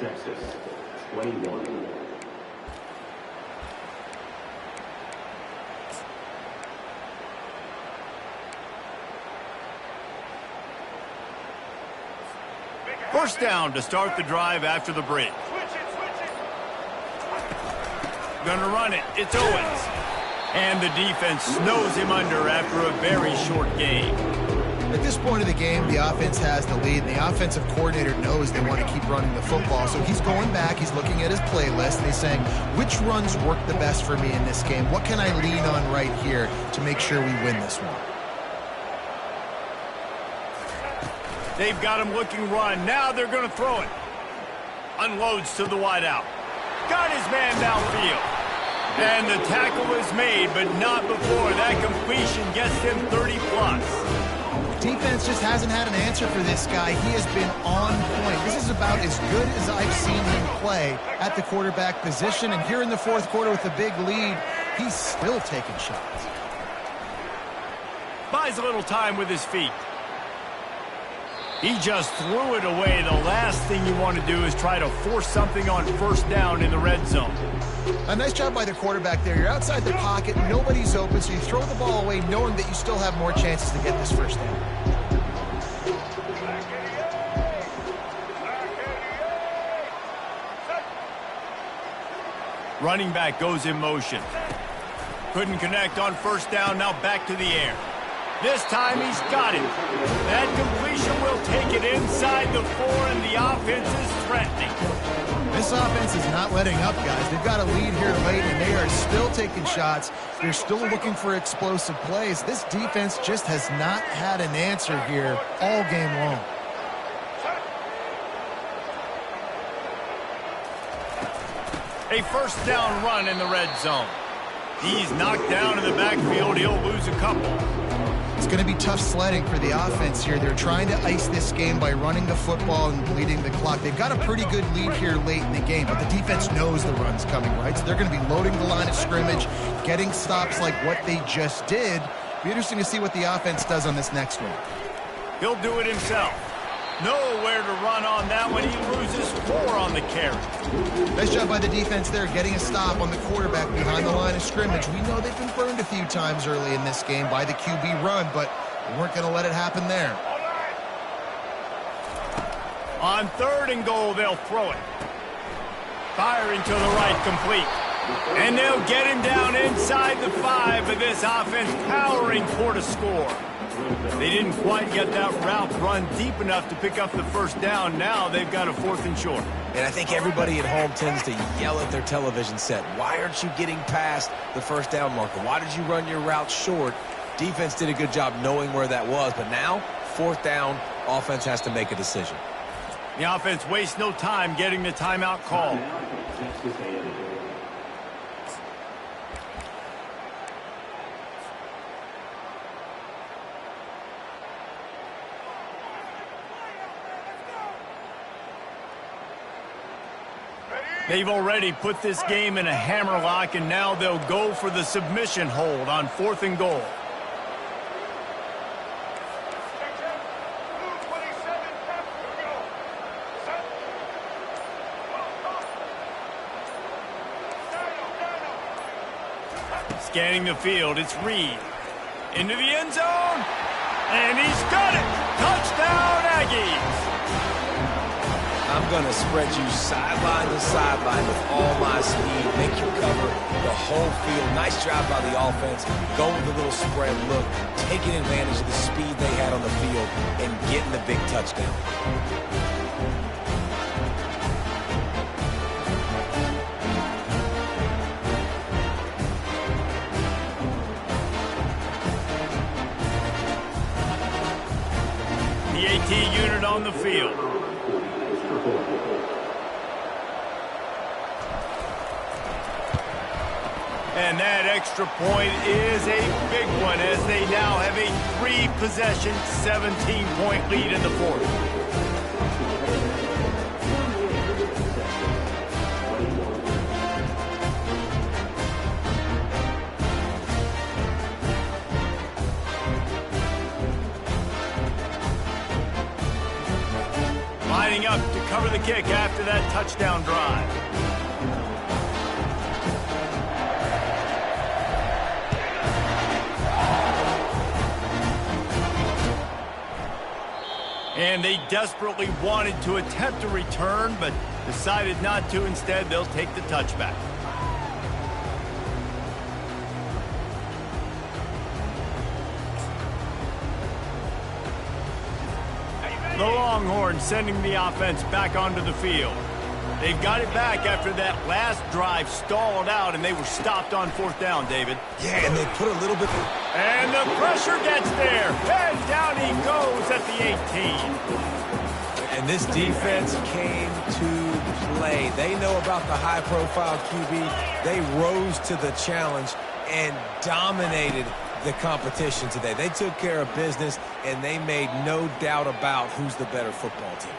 Texas 21. First down to start the drive after the break. Gonna run it. It's Owens. And the defense snows him under after a very short game. At this point of the game, the offense has the lead, and the offensive coordinator knows they want to keep running the football. So he's going back, he's looking at his playlist, and he's saying, which runs work the best for me in this game? What can I lean on right here to make sure we win this one? They've got him looking run. Now they're going to throw it. Unloads to the wideout. Got his man downfield. And the tackle is made, but not before that completion gets him 30+. Defense just hasn't had an answer for this guy. He has been on point. This is about as good as I've seen him play at the quarterback position. And here in the fourth quarter with a big lead, he's still taking shots. Buys a little time with his feet. He just threw it away. The last thing you want to do is try to force something on first down in the red zone. A nice job by the quarterback there. You're outside the pocket, nobody's open, so you throw the ball away knowing that you still have more chances to get this first down. Running back goes in motion. Couldn't connect on first down, now back to the air. This time he's got it. That completion will take it inside the 4, and the offense is threatening. This offense is not letting up, guys. They've got a lead here late, and they are still taking shots. They're still looking for explosive plays. This defense just has not had an answer here all game long. A first down run in the red zone. He's knocked down in the backfield. He'll lose a couple. It's going to be tough sledding for the offense here. They're trying to ice this game by running the football and bleeding the clock. They've got a pretty good lead here late in the game, but the defense knows the run's coming, right? So they're going to be loading the line of scrimmage, getting stops like what they just did. Be interesting to see what the offense does on this next one. He'll do it himself. Nowhere to run on that one. He loses 4 on the carry. Nice job by the defense there, getting a stop on the quarterback behind the line of scrimmage. We know they've been burned a few times early in this game by the QB run, but we weren't going to let it happen there. On 3rd and goal, they'll throw it. Firing to the right, complete. And they'll get him down inside the 5, but this offense powering for the score. They didn't quite get that route run deep enough to pick up the first down. Now they've got a 4th and short. And I think everybody at home tends to yell at their television set. Why aren't you getting past the first down marker? Why did you run your route short? Defense did a good job knowing where that was, but now, 4th down, offense has to make a decision. The offense wastes no time getting the timeout called. They've already put this game in a hammerlock, and now they'll go for the submission hold on 4th and goal. Scanning the field, it's Reed. Into the end zone, and he's got it! Touchdown, Aggies! I'm going to spread you sideline to sideline with all my speed, make you cover the whole field. Nice job by the offense, going with a little spread look, taking advantage of the speed they had on the field, and getting the big touchdown. The AT unit on the field. And that extra point is a big one as they now have a 3-possession, 17-point lead in the 4th. Lining up to cover the kick after that touchdown drive. And they desperately wanted to attempt a return, but decided not to. Instead, they'll take the touchback. The Longhorns sending the offense back onto the field. They've got it back after that last drive stalled out, and they were stopped on 4th down, David. Yeah, and they put a little bit... And the pressure gets there. And down he goes at the 18. And this defense came to play. They know about the high-profile QB. They rose to the challenge and dominated the competition today. They took care of business, and they made no doubt about who's the better football team.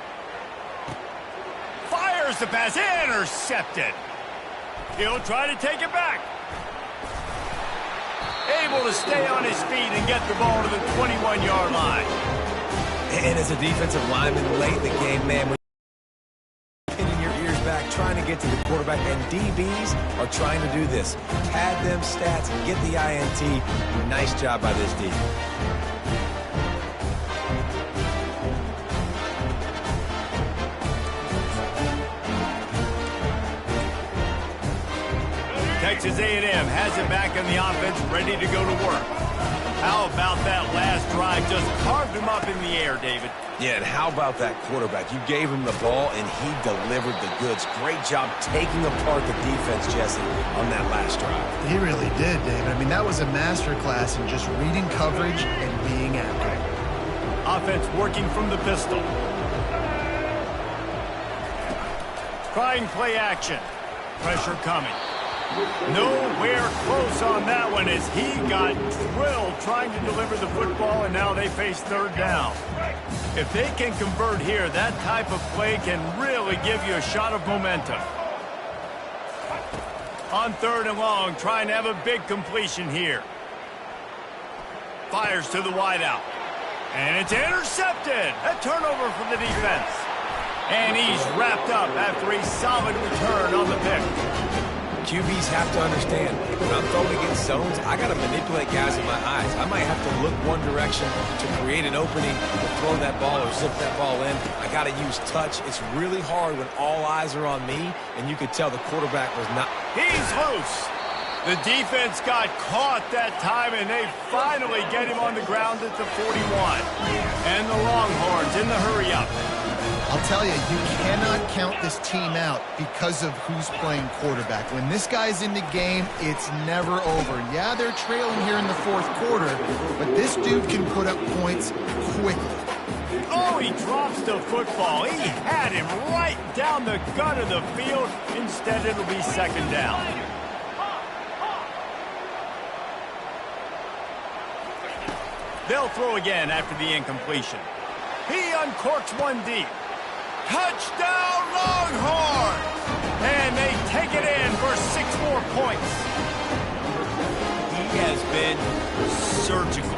Fires the pass, intercepted. He'll try to take it back. Able to stay on his feet and get the ball to the 21-yard line. And as a defensive lineman late in the game, man, when you're pinning your ears back, trying to get to the quarterback, and DBs are trying to do this. Pad them stats, get the INT. Nice job by this D. Texas A&M has it back in the offense, ready to go to work. How about that last drive? Just carved him up in the air, David. Yeah, and how about that quarterback? You gave him the ball, and he delivered the goods. Great job taking apart the defense, Jesse, on that last drive. He really did, David. I mean, that was a masterclass in just reading coverage and being accurate. Offense working from the pistol. Trying play action. Pressure coming. Nowhere close on that one as he got drilled trying to deliver the football, and now they face 3rd down. If they can convert here, that type of play can really give you a shot of momentum. On 3rd and long, trying to have a big completion here. Fires to the wideout. And it's intercepted. A turnover for the defense. And he's wrapped up after a solid return on the pick. QBs have to understand, when I'm throwing against zones, I got to manipulate guys in my eyes. I might have to look one direction to create an opening to throw that ball or zip that ball in. I got to use touch. It's really hard when all eyes are on me, and you could tell the quarterback was not. He's loose. The defense got caught that time, and they finally get him on the ground at the 41. And the Longhorns in the hurry-up. I'll tell you, you cannot count this team out because of who's playing quarterback. When this guy's in the game, it's never over. Yeah, they're trailing here in the 4th quarter, but this dude can put up points quickly. Oh, he drops the football. He had him right down the gut of the field. Instead, it'll be 2nd down. They'll throw again after the incompletion. He uncorks one deep. Touchdown, Longhorns! And they take it in for 6 more points. He has been surgical.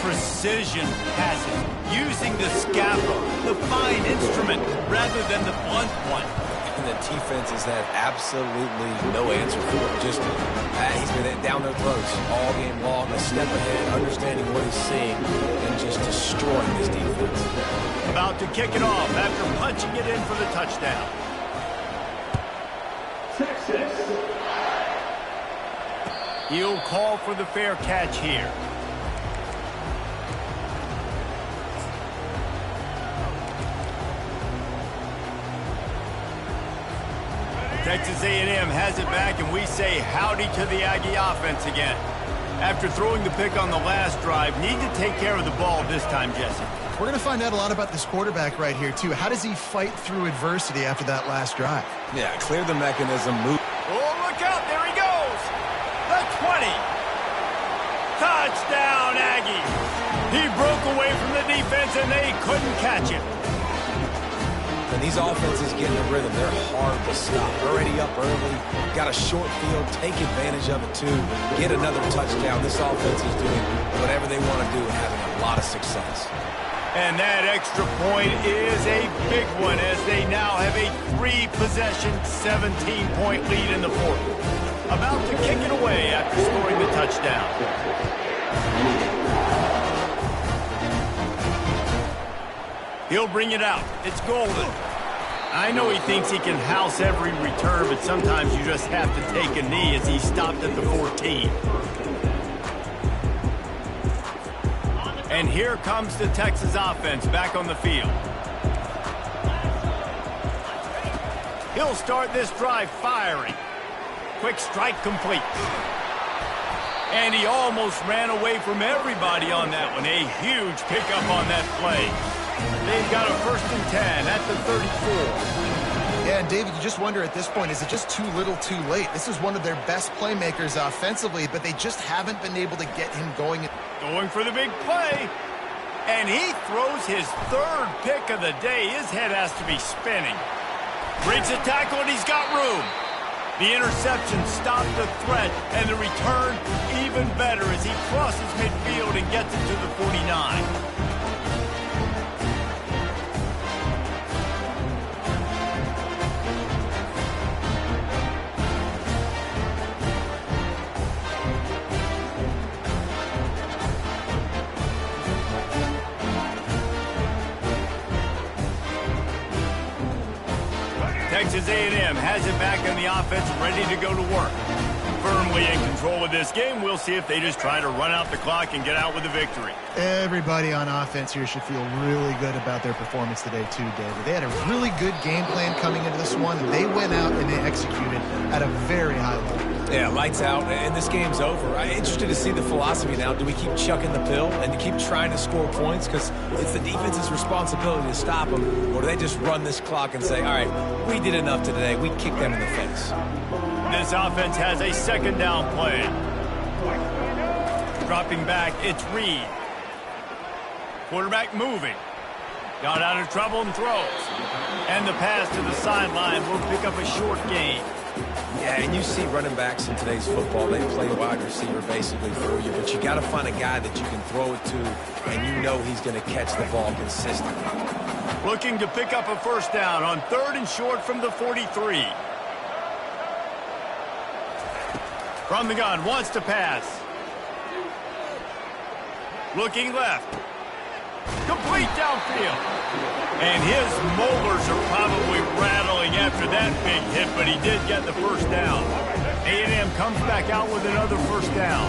Precision passes, using the scalpel, the fine instrument, rather than the blunt one. And the defense has had absolutely no answer for it. Just, he's been down their throats all game long, a step ahead, understanding what he's seeing, and just destroying this defense. About to kick it off after punching it in for the touchdown. Texas. He'll call for the fair catch here. Texas A&M has it back, and we say howdy to the Aggie offense again. After throwing the pick on the last drive, need to take care of the ball this time, Jesse. We're going to find out a lot about this quarterback right here, too. How does he fight through adversity after that last drive? Yeah, clear the mechanism, move. Oh, look out, there he goes! The 20! Touchdown, Aggie! He broke away from the defense, and they couldn't catch him. When these offenses get in a rhythm, they're hard to stop. Already up early, got a short field, take advantage of it too, get another touchdown. This offense is doing whatever they want to do and having a lot of success. And that extra point is a big one as they now have a 3-possession, 17-point lead in the 4th. About to kick it away after scoring the touchdown. He'll bring it out. It's golden. I know he thinks he can house every return, but sometimes you just have to take a knee as he stopped at the 14. And here comes the Texas offense back on the field. He'll start this drive firing. Quick strike complete. And he almost ran away from everybody on that one. A huge pickup on that play. They've got a 1st and 10 at the 34. Yeah, and David, you just wonder at this point, is it just too little too late? This is one of their best playmakers offensively, but they just haven't been able to get him going. Going for the big play. And he throws his 3rd pick of the day. His head has to be spinning. Breaks a tackle, and he's got room. The interception stopped the threat, and the return even better as he crosses midfield and gets it to the 49. Texas A&M has it back in the offense, ready to go to work. Firmly in control of this game. We'll see if they just try to run out the clock and get out with a victory. Everybody on offense here should feel really good about their performance today too, David. They had a really good game plan coming into this one, and they went out and they executed at a very high level. Yeah, lights out, and this game's over. I'm interested to see the philosophy now. Do we keep chucking the pill and to keep trying to score points because it's the defense's responsibility to stop them, or do they just run this clock and say, all right, we did enough today. We kicked them in the face. This offense has a 2nd down play. Dropping back, it's Reed. Quarterback moving. Got out of trouble and throws. And the pass to the sideline will pick up a short gain. Yeah, and you see running backs in today's football, they play wide receiver basically for you, but you got to find a guy that you can throw it to, and you know he's going to catch the ball consistently. Looking to pick up a 1st down on 3rd and short from the 43. From the gun, wants to pass. Looking left. Complete downfield. And his molars are probably rattling after that big hit, but he did get the 1st down. A&M comes back out with another 1st down.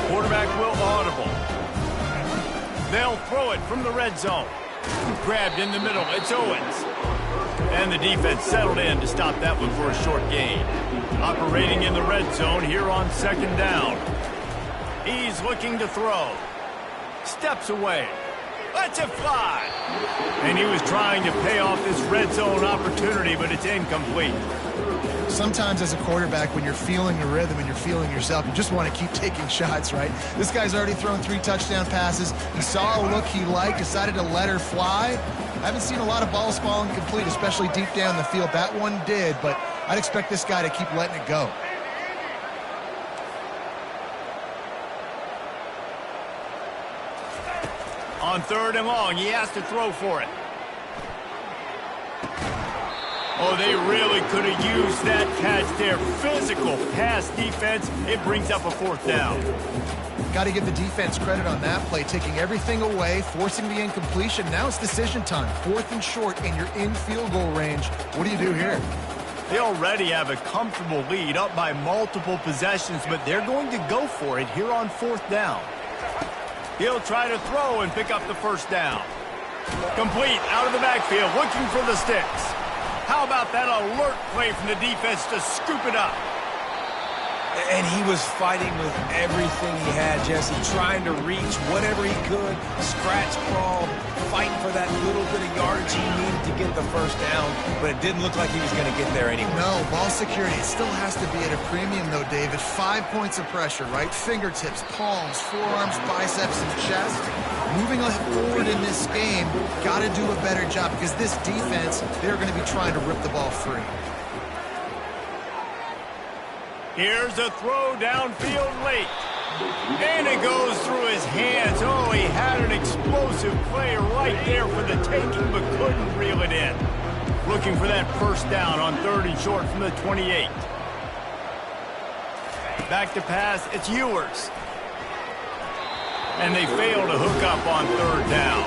Quarterback will audible. They'll throw it from the red zone. Grabbed in the middle. It's Owens. And the defense settled in to stop that one for a short gain. Operating in the red zone here on 2nd down. He's looking to throw. Steps away. Lets it fly. And he was trying to pay off this red zone opportunity, but it's incomplete. Sometimes as a quarterback, when you're feeling the rhythm and you're feeling yourself, you just want to keep taking shots, right? This guy's already thrown 3 touchdown passes. He saw a look he liked, decided to let her fly. I haven't seen a lot of balls falling complete, especially deep down the field. That one did, but I'd expect this guy to keep letting it go. On 3rd and long, he has to throw for it. Oh, they really could have used that catch there. Physical pass defense. It brings up a 4th down. Got to give the defense credit on that play, taking everything away, forcing the incompletion. Now it's decision time. 4th and short, and you're in field goal range. What do you do here? They already have a comfortable lead, up by multiple possessions, but they're going to go for it here on 4th down. He'll try to throw and pick up the 1st down. Complete out of the backfield, looking for the sticks. How about that alert play from the defense to scoop it up? And he was fighting with everything he had, Jesse, trying to reach whatever he could, scratch, crawl, fighting for that little bit of yardage he needed to get the 1st down, but it didn't look like he was going to get there anyway. No, ball security, it still has to be at a premium, though, David. 5 points of pressure, right? Fingertips, palms, forearms, biceps, and chest. Moving forward in this game, got to do a better job because this defense, they're going to be trying to rip the ball free. Here's a throw downfield late. And it goes through his hands. Oh, he had an explosive play right there for the taking, but couldn't reel it in. Looking for that 1st down on 3rd and short from the 28. Back to pass, it's Ewers. And they fail to hook up on 3rd down.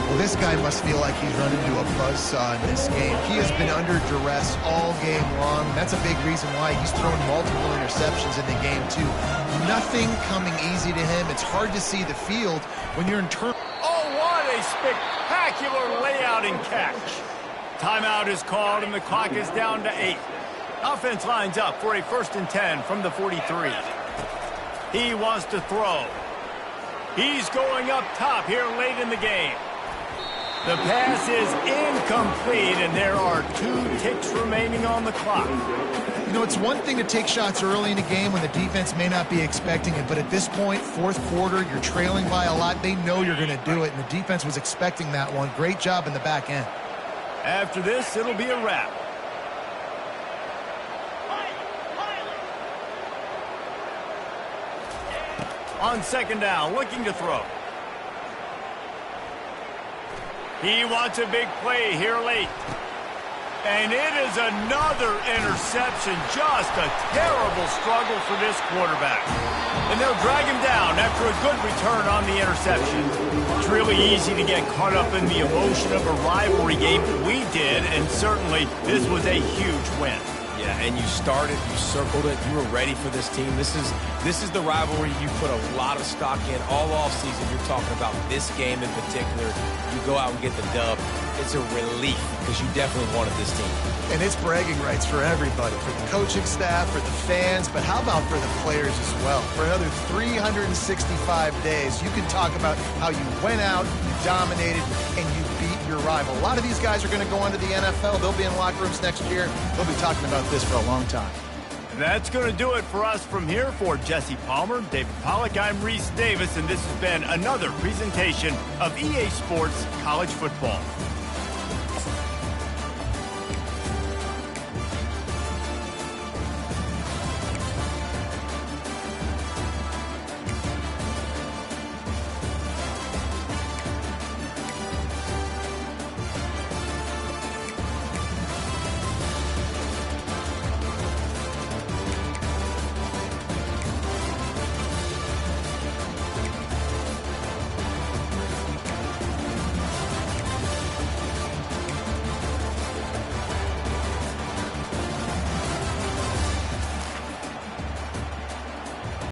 Well, this guy must feel like he's run into a buzzsaw in this game. He has been under duress all game long. That's a big reason why he's thrown multiple interceptions in the game, too. Nothing coming easy to him. It's hard to see the field when you're in turn. Oh, what a spectacular layout and catch. timeout is called, and the clock is down to 8. Offense lines up for a 1st and 10 from the 43. He wants to throw. He's going up top here late in the game. The pass is incomplete, and there are 2 ticks remaining on the clock. You know, it's one thing to take shots early in a game when the defense may not be expecting it, but at this point, 4th quarter, you're trailing by a lot. They know you're going to do it, and the defense was expecting that one. Great job in the back end. After this, it'll be a wrap. On 2nd down, looking to throw. He wants a big play here late. And it is another interception. Just a terrible struggle for this quarterback. And they'll drag him down after a good return on the interception. It's really easy to get caught up in the emotion of a rivalry game. We did, and certainly this was a huge win. Yeah, and you started, you circled it, you were ready for this team. This is the rivalry you put a lot of stock in all offseason. You're talking about this game in particular. You go out and get the dub. It's a relief because you definitely wanted this team. And it's bragging rights for everybody, for the coaching staff, for the fans, but how about for the players as well? For another 365 days, you can talk about how you went out, you dominated, and you beat your rival. A lot of these guys are going to go on to the NFL. They'll be in locker rooms next year. They'll be talking about this for a long time. That's going to do it for us from here. For Jesse Palmer, David Pollack, I'm Reese Davis, and this has been another presentation of EA Sports College Football.